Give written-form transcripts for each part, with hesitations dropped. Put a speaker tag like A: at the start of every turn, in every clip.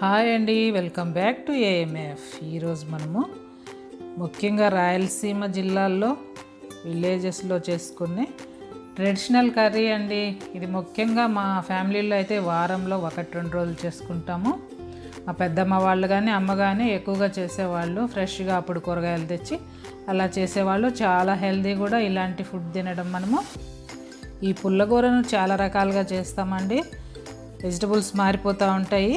A: Hi అండి, welcome back to AMF. ఈరోజు మనము ముఖ్యంగా రాయలసీమ జిల్లాల్లో విలేజెస్లో చేసుకునే ట్రెడిషనల్ కర్రీ అండి. ఇది ముఖ్యంగా మా ఫ్యామిలీలో అయితే వారంలో 1-2 రోజులు చేసుకుంటాము. మా పెద్దమ్మ వాళ్ళు కానీ అమ్మ కానీ ఎక్కువగా చేసేవాళ్ళు. ఫ్రెష్గా అప్పుడు కూరగాయలు తెచ్చి అలా చేసేవాళ్ళు. చాలా హెల్దీ కూడా ఇలాంటి ఫుడ్ తినడం. మనము ఈ పుల్లగూరను చాలా రకాలుగా చేస్తామండి. వెజిటబుల్స్ మారిపోతూ ఉంటాయి.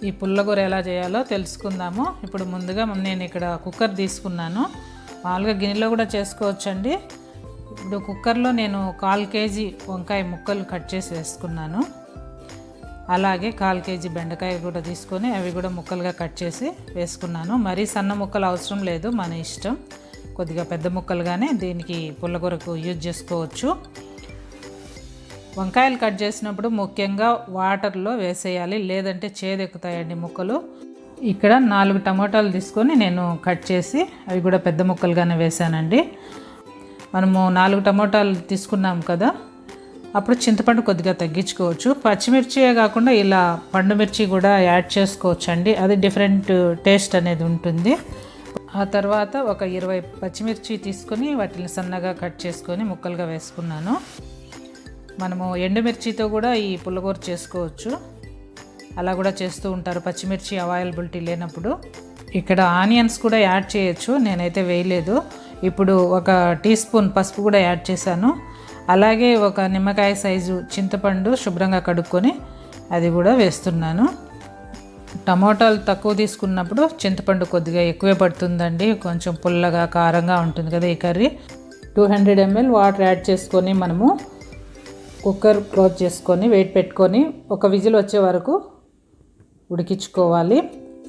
A: ఈ పుల్లగూర ఎలా చేయాలో తెలుసుకుందాము. ఇప్పుడు ముందుగా నేను ఇక్కడ కుక్కర్ తీసుకున్నాను. మామూలుగా గిన్నెలో కూడా చేసుకోవచ్చండి. ఇప్పుడు కుక్కర్లో నేను 1/4 కేజీ వంకాయ ముక్కలు కట్ చేసి వేసుకున్నాను. అలాగే 1/4 కేజీ బెండకాయ కూడా తీసుకొని అవి కూడా ముక్కలుగా కట్ చేసి వేసుకున్నాను. మరీ సన్న ముక్కలు అవసరం లేదు, మన ఇష్టం. కొద్దిగా పెద్ద ముక్కలుగానే దీనికి పుల్లగూరకు యూజ్ చేసుకోవచ్చు. వంకాయలు కట్ చేసినప్పుడు ముఖ్యంగా వాటర్లో వేసేయాలి, లేదంటే చేదెక్కుతాయండి ముక్కలు. ఇక్కడ 4 టమాటాలు తీసుకొని నేను కట్ చేసి అవి కూడా పెద్ద ముక్కలుగానే వేసానండి. మనము 4 టమాటాలు తీసుకున్నాం కదా, అప్పుడు చింతపండు కొద్దిగా తగ్గించుకోవచ్చు. పచ్చిమిర్చియే కాకుండా ఇలా పండు మిర్చి కూడా యాడ్ చేసుకోవచ్చు అండి. అది డిఫరెంట్ టేస్ట్ అనేది ఉంటుంది. ఆ తర్వాత ఒక 20 పచ్చిమిర్చి తీసుకొని వాటిని సన్నగా కట్ చేసుకొని ముక్కలుగా వేసుకున్నాను. మనము ఎండుమిర్చితో కూడా ఈ పుల్లగూర చేసుకోవచ్చు, అలా కూడా చేస్తూ ఉంటారు పచ్చిమిర్చి అవైలబిలిటీ లేనప్పుడు. ఇక్కడ ఆనియన్స్ కూడా యాడ్ చేయొచ్చు, నేనైతే వేయలేదు. ఇప్పుడు 1 టీ స్పూన్ పసుపు కూడా యాడ్ చేశాను. అలాగే 1 నిమ్మకాయ సైజు చింతపండు శుభ్రంగా కడుక్కొని అది కూడా వేస్తున్నాను. టమోటాలు తక్కువ తీసుకున్నప్పుడు చింతపండు కొద్దిగా ఎక్కువే పడుతుందండి, కొంచెం పుల్లగా కారంగా ఉంటుంది కదా ఈ కర్రీ. 200 ml వాటర్ యాడ్ చేసుకొని మనము కుక్కర్ క్లోజ్ చేసుకొని వెయిట్ పెట్టుకొని 1 విజిల్ వచ్చే వరకు ఉడికించుకోవాలి.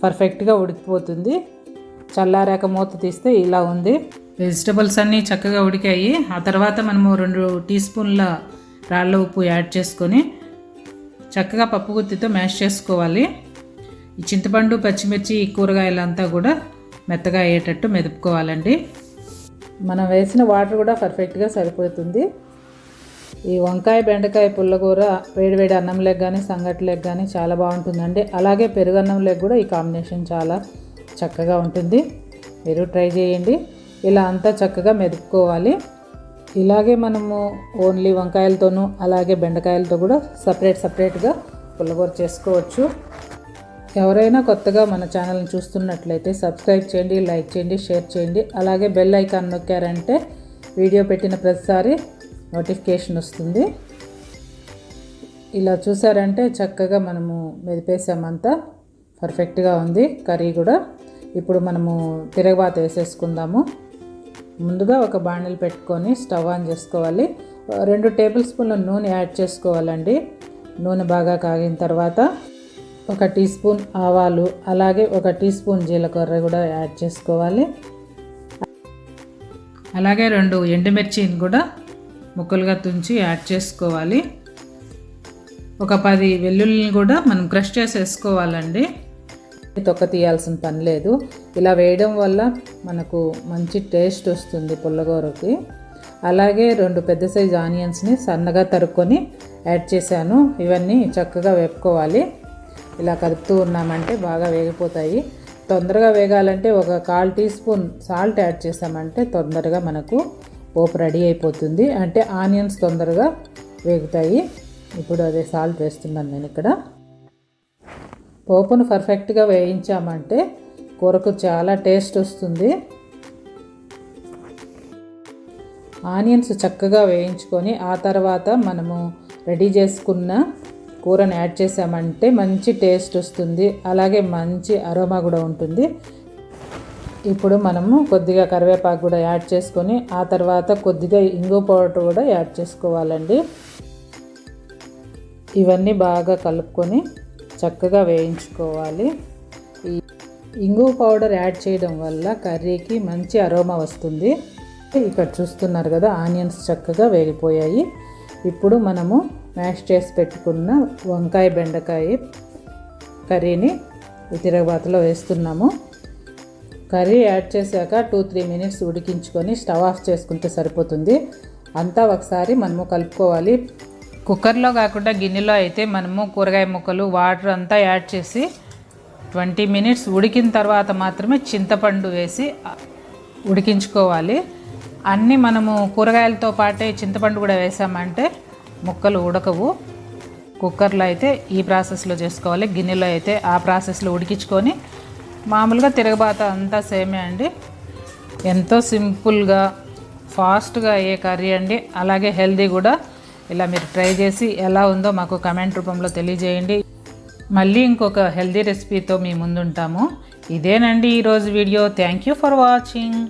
A: పర్ఫెక్ట్గా ఉడికిపోతుంది. చల్లారాక మూత తీస్తే ఇలా ఉంది. వెజిటబుల్స్ అన్నీ చక్కగా ఉడికాయి. ఆ తర్వాత మనము 2 టీ స్పూన్ల రాళ్ళ ఉప్పు యాడ్ చేసుకొని చక్కగా పప్పు గుత్తితో మ్యాష్ చేసుకోవాలి. ఈ చింతపండు పచ్చిమిర్చి ఈ కూరగాయలంతా కూడా మెత్తగా అయ్యేటట్టు మెదుపుకోవాలండి. మనం వేసిన వాటర్ కూడా పర్ఫెక్ట్గా సరిపోతుంది. ఈ వంకాయ బెండకాయ పుల్లగూర వేడివేడి అన్నంలోకి కానీ సంగటిలోకి కానీ చాలా బాగుంటుందండి. అలాగే పెరుగన్నంలోకి కూడా ఈ కాంబినేషన్ చాలా చక్కగా ఉంటుంది. మీరు ట్రై చేయండి. ఇలా అంతా చక్కగా మెదుపుకోవాలి. ఇలాగే మనము ఓన్లీ వంకాయలతోనూ అలాగే బెండకాయలతో కూడా సపరేట్గా పుల్లగూర చేసుకోవచ్చు. ఎవరైనా కొత్తగా మన ఛానల్ని చూస్తున్నట్లయితే సబ్స్క్రైబ్ చేయండి, లైక్ చేయండి, షేర్ చేయండి. అలాగే బెల్ ఐకాన్ నొక్కారంటే వీడియో పెట్టిన ప్రతిసారి నోటిఫికేషన్ వస్తుంది. ఇలా చూసారంటే చక్కగా మనము మెదిపేసామంతా పర్ఫెక్ట్గా ఉంది కర్రీ కూడా. ఇప్పుడు మనము తిరగబాత వేసేసుకుందాము. ముందుగా ఒక బాండిల్ పెట్టుకొని స్టవ్ ఆన్ చేసుకోవాలి. 2 టేబుల్ స్పూన్ల నూనె యాడ్ చేసుకోవాలండి. నూనె బాగా కాగిన తర్వాత 1 టీ స్పూన్ ఆవాలు అలాగే 1 టీ స్పూన్ జీలకర్ర కూడా యాడ్ చేసుకోవాలి. అలాగే 2 ఎండుమిర్చిని కూడా ముక్కలుగా తుంచి యాడ్ చేసుకోవాలి. 10 వెల్లుల్లిని కూడా మనం క్రష్ చేసి వేసుకోవాలండి. తొక్క తీయాల్సిన పని లేదు. ఇలా వేయడం వల్ల మనకు మంచి టేస్ట్ వస్తుంది పుల్లగూరకి. అలాగే 2 పెద్ద సైజు ఆనియన్స్ని సన్నగా తరుక్కొని యాడ్ చేశాను. ఇవన్నీ చక్కగా వేపుకోవాలి. ఇలా కలుపుతూ ఉన్నామంటే బాగా వేగిపోతాయి. తొందరగా వేగాలంటే 1/4 టీ స్పూన్ సాల్ట్ యాడ్ చేసామంటే తొందరగా మనకు పోపు రెడీ అయిపోతుంది. అంటే ఆనియన్స్ తొందరగా వేగుతాయి. ఇప్పుడు అదే సాల్ట్ వేస్తున్నాను నేను ఇక్కడ. పోపును పర్ఫెక్ట్గా వేయించామంటే కూరకు చాలా టేస్ట్ వస్తుంది. ఆనియన్స్ చక్కగా వేయించుకొని ఆ తర్వాత మనము రెడీ చేసుకున్న కూరను యాడ్ చేసామంటే మంచి టేస్ట్ వస్తుంది. అలాగే మంచి అరోమా కూడా ఉంటుంది. ఇప్పుడు మనము కొద్దిగా కరివేపాకు కూడా యాడ్ చేసుకొని ఆ తర్వాత కొద్దిగా ఇంగు పౌడర్ కూడా యాడ్ చేసుకోవాలండి. ఇవన్నీ బాగా కలుపుకొని చక్కగా వేయించుకోవాలి. ఈ ఇంగు పౌడర్ యాడ్ చేయడం వల్ల కర్రీకి మంచి అరోమా వస్తుంది. ఇక్కడ చూస్తున్నారు కదా, ఆనియన్స్ చక్కగా వేగిపోయాయి. ఇప్పుడు మనము మ్యాష్ చేసి పెట్టుకున్న వంకాయ బెండకాయ కర్రీని తిరగబాతలో వేస్తున్నాము. కర్రీ యాడ్ చేశాక 2-3 మినిట్స్ ఉడికించుకొని స్టవ్ ఆఫ్ చేసుకుంటే సరిపోతుంది. అంతా ఒకసారి మనము కలుపుకోవాలి. కుక్కర్లో కాకుండా గిన్నెలో అయితే మనము కూరగాయ ముక్కలు వాటర్ అంతా యాడ్ చేసి 20 మినిట్స్ ఉడికిన తర్వాత మాత్రమే చింతపండు వేసి ఉడికించుకోవాలి. అన్నీ మనము కూరగాయలతో పాటే చింతపండు కూడా వేసామంటే ముక్కలు ఉడకవు. కుక్కర్లో అయితే ఈ ప్రాసెస్లో చేసుకోవాలి, గిన్నెలో అయితే ఆ ప్రాసెస్లో ఉడికించుకొని మామూలుగా తిరగబాత అంతా సేమే అండి. ఎంతో సింపుల్గా ఫాస్ట్గా అయ్యే కర్రీ అండి, అలాగే హెల్దీ కూడా. ఇలా మీరు ట్రై చేసి ఎలా ఉందో మాకు కమెంట్ రూపంలో తెలియజేయండి. మళ్ళీ ఇంకొక హెల్దీ రెసిపీతో మీ ముందుంటాము. ఇదేనండి ఈరోజు video. Thank you for watching.